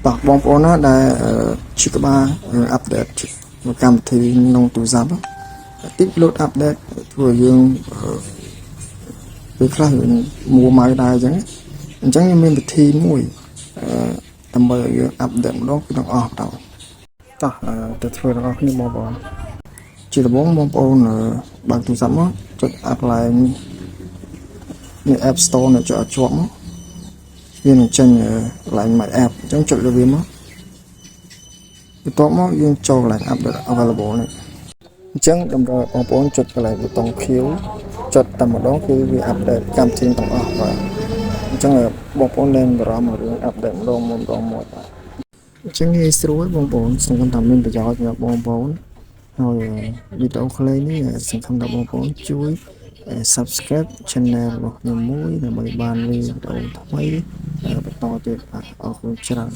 តោះបងប្អូនណាដែលជាក្បាលអាប់ដេតកម្មវិធីក្នុងទូរស័ព្ទតិចលូតអាប់ដេតធ្វើយើងពេលខ្លះមួម៉ៅដែរអញ្ចឹងខ្ញុំមានវិធីមួយដើម្បីឲ្យយើងអាប់ដេតម្ដងពីទាំងអស់តោះទៅធ្វើទាំងអស់គ្នាបងប្អូនជាដំបូងបងប្អូនបើកទូរស័ព្ទមកចុច apply នៅ App Store នៅជាប់មកវានឹងចេញ line my app អញ្ចឹងចុចលើវាមកបន្ទាប់មកយើងចូល line update available នេះអញ្ចឹងតម្រូវបងប្អូនចុចកន្លែងប៊ូតុង Q ចុចតែម្ដងគឺវា update កម្មវិធីទាំងអស់បាទអញ្ចឹងបងប្អូនលែងបារម្ភរឿង update ម្ដងមួយបាទអញ្ចឹងងាយស្រួលបងប្អូនសង្ឃឹមថាមានប្រយោជន៍សម្រាប់បងប្អូនហើយវីដេអូខ្លីនេះសង្ឃឹមថាបងប្អូនជួយ subscribe channel របស់ខ្ញុំមួយដើម្បីបានវីដេអូថ្មីបន្តទៀតអរគុណច្រើន